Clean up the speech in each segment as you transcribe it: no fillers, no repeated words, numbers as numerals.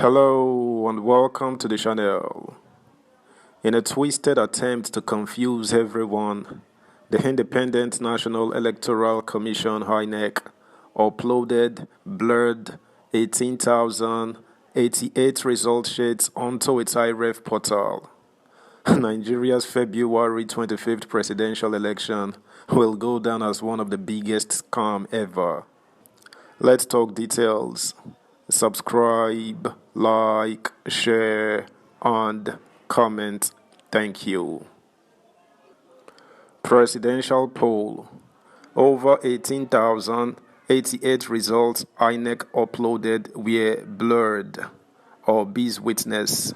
Hello and welcome to the channel. In a twisted attempt to confuse everyone, the Independent National Electoral Commission INEC uploaded blurred 18,088 result sheets onto its IREF portal. Nigeria's February 25th presidential election will go down as one of the biggest scam ever. Let's talk details. Subscribe, like, share, and comment. Thank you. Presidential poll. Over 18,088 results INEC uploaded were blurred or beeswitness.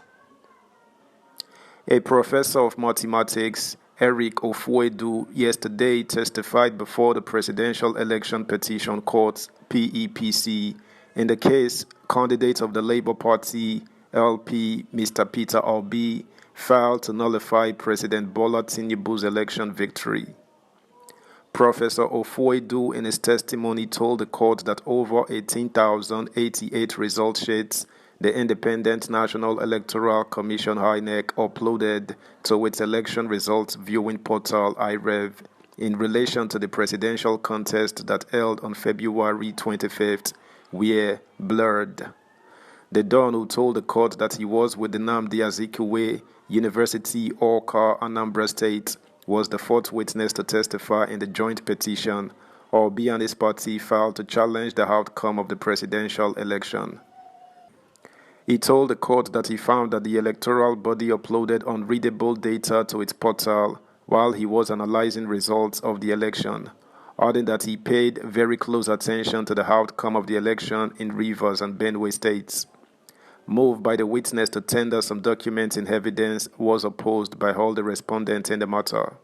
A professor of mathematics, Eric Ofuedu, yesterday testified before the Presidential Election Petition Court (PEPC) in the case candidate of the Labour Party LP Mr. Peter Obi filed to nullify President Bola Tinubu's election victory. Professor Ofuedu in his testimony told the court that over 18,088 result sheets the Independent National Electoral Commission INEC uploaded to its election results viewing portal IREV in relation to the presidential contest that held on February 25th were blurred. The Don, who told the court that he was with the Nnamdi Azikiwe University, Awka, Anambra State, was the fourth witness to testify in the joint petition Obi and his party filed to challenge the outcome of the presidential election. He told the court that he found that the electoral body uploaded unreadable data to its portal while he was analyzing results of the election, adding that he paid very close attention to the outcome of the election in Rivers and Benue states. Move by the witness to tender some documents in evidence was opposed by all the respondents in the matter.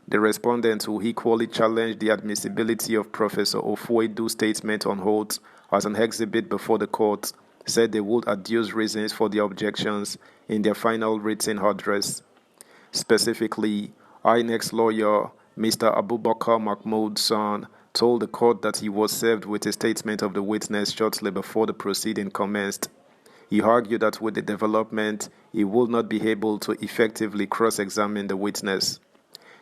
The respondents, who equally challenged the admissibility of Professor Ofuedu's statement on oath as an exhibit before the court, said they would adduce reasons for the objections in their final written address. Specifically, INEC's lawyer, Mr. Abubakar Mahmood's son, told the court that he was served with a statement of the witness shortly before the proceeding commenced. He argued that with the development, he would not be able to effectively cross-examine the witness.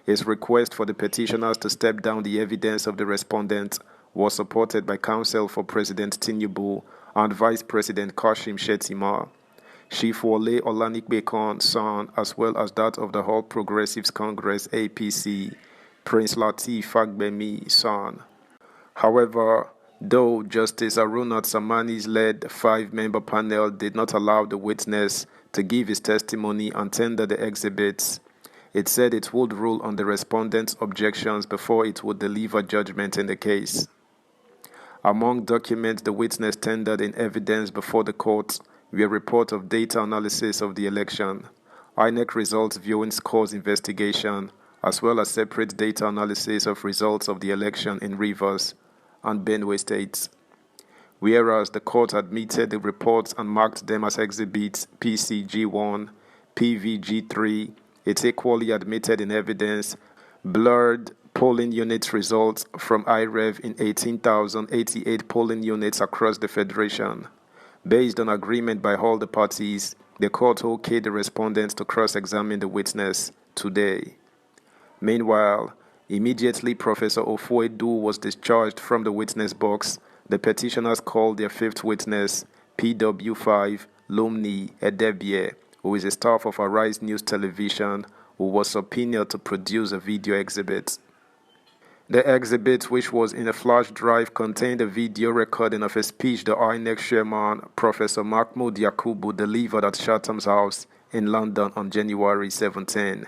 His request for the petitioners to step down the evidence of the respondent was supported by counsel for President Tinubu and Vice President Kashim Shettima, Chief Wole Olanipekon, son, as well as that of the All Progressives Congress APC, Prince Lateef Fagbemi, son. However, though Justice Arunat Samani's led five-member panel did not allow the witness to give his testimony and tender the exhibits, it said it would rule on the respondent's objections before it would deliver judgment in the case. Among documents the witness tendered in evidence before the court were a report of data analysis of the election, INEC results viewing scores investigation, as well as separate data analysis of results of the election in Rivers and Benue states. Whereas the court admitted the reports and marked them as exhibits PCG1, PVG3, it equally admitted in evidence blurred polling unit results from IREV in 18,088 polling units across the Federation. Based on agreement by all the parties, the court okayed the respondents to cross-examine the witness today. Meanwhile, immediately Professor Ofuedu was discharged from the witness box, the petitioners called their fifth witness, PW5 Lumni Edebie, who is a staff of Arise News Television, who was subpoenaed to produce a video exhibit. The exhibit, which was in a flash drive, contained a video recording of a speech the INEC chairman, Professor Mahmood Yakubu, delivered at Chatham's house in London on January 17.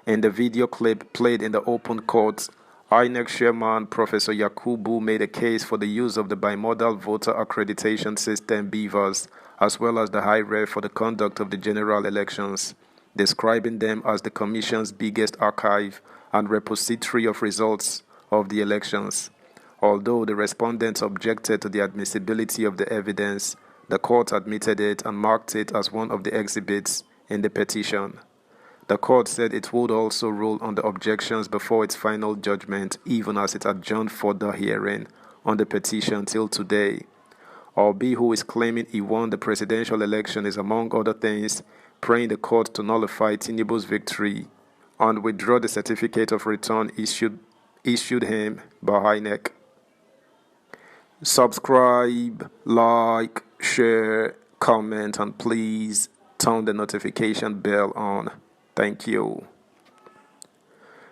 In the video clip played in the open court, INEC chairman Professor Yakubu made a case for the use of the bimodal voter accreditation system (BVAS), as well as the IREF for the conduct of the general elections, describing them as the Commission's biggest archive and repository of results of the elections. Although the respondents objected to the admissibility of the evidence, the court admitted it and marked it as one of the exhibits in the petition. The court said it would also rule on the objections before its final judgment, even as it adjourned further hearing on the petition till today. Obi, who is claiming he won the presidential election, is among other things praying the court to nullify Tinubu's victory and withdraw the certificate of return issued him by INEC. Subscribe, like, share, comment, and please turn the notification bell on. Thank you.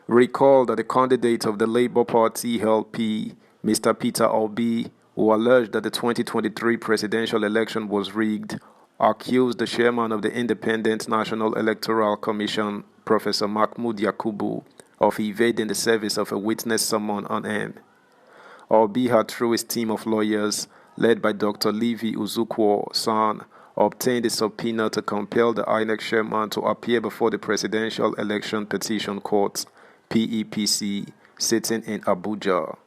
Recall that the candidate of the Labour Party LP, Mr. Peter Obi, who alleged that the 2023 presidential election was rigged, accused the chairman of the Independent National Electoral Commission, Professor Mahmood Yakubu, of evading the service of a witness summon on him. Obi had, through his team of lawyers, led by Dr. Levi Uzukwo San, obtained a subpoena to compel the INEC chairman to appear before the Presidential Election Petition Court, PEPC, sitting in Abuja.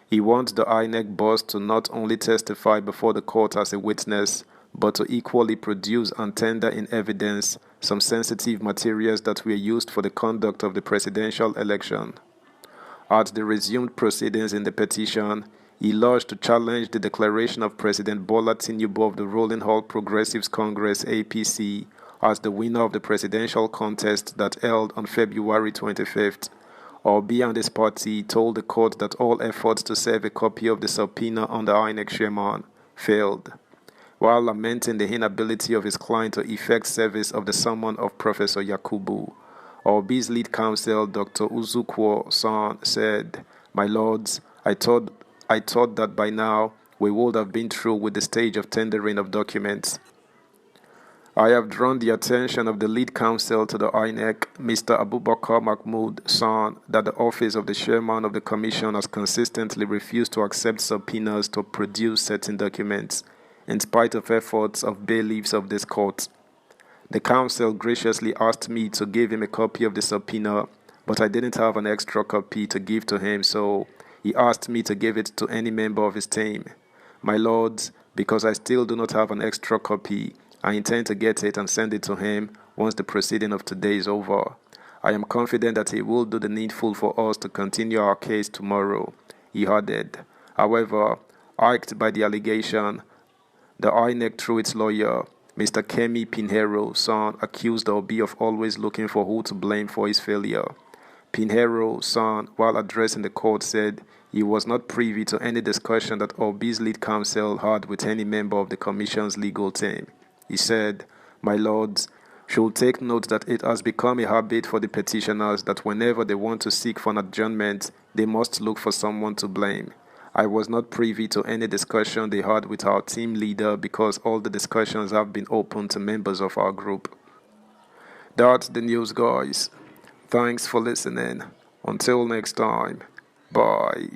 He wants the INEC boss to not only testify before the court as a witness, but to equally produce and tender in evidence some sensitive materials that were used for the conduct of the presidential election. At the resumed proceedings in the petition, he lodged to challenge the declaration of President Bola Tinubu of the Rolling All Progressives Congress (APC) as the winner of the presidential contest that held on February 25th. Obi and his party told the court that all efforts to serve a copy of the subpoena on the INEC chairman failed, while lamenting the inability of his client to effect service of the summon of Professor Yakubu. Obi's lead counsel, Dr. Uzukwo San, said, "My lords, I thought that by now we would have been through with the stage of tendering of documents. I have drawn the attention of the lead counsel to the INEC, Mr. Abubakar Mahmood San, that the office of the chairman of the commission has consistently refused to accept subpoenas to produce certain documents, in spite of efforts of bailiffs of this court. The counsel graciously asked me to give him a copy of the subpoena, but I didn't have an extra copy to give to him, so he asked me to give it to any member of his team. My lords, because I still do not have an extra copy, I intend to get it and send it to him once the proceeding of today is over. I am confident that he will do the needful for us to continue our case tomorrow," he added. However, irked by the allegation, the INEC, through its lawyer, Mr. Kemi Pinheiro San, accused Obi of always looking for who to blame for his failure. Pinheiro San, while addressing the court, said he was not privy to any discussion that Obi's lead counsel had with any member of the commission's legal team. He said, "My lords, should take note that it has become a habit for the petitioners that whenever they want to seek for an adjournment, they must look for someone to blame. I was not privy to any discussion they had with our team leader because all the discussions have been open to members of our group." That's the news, guys. Thanks for listening. Until next time. Bye.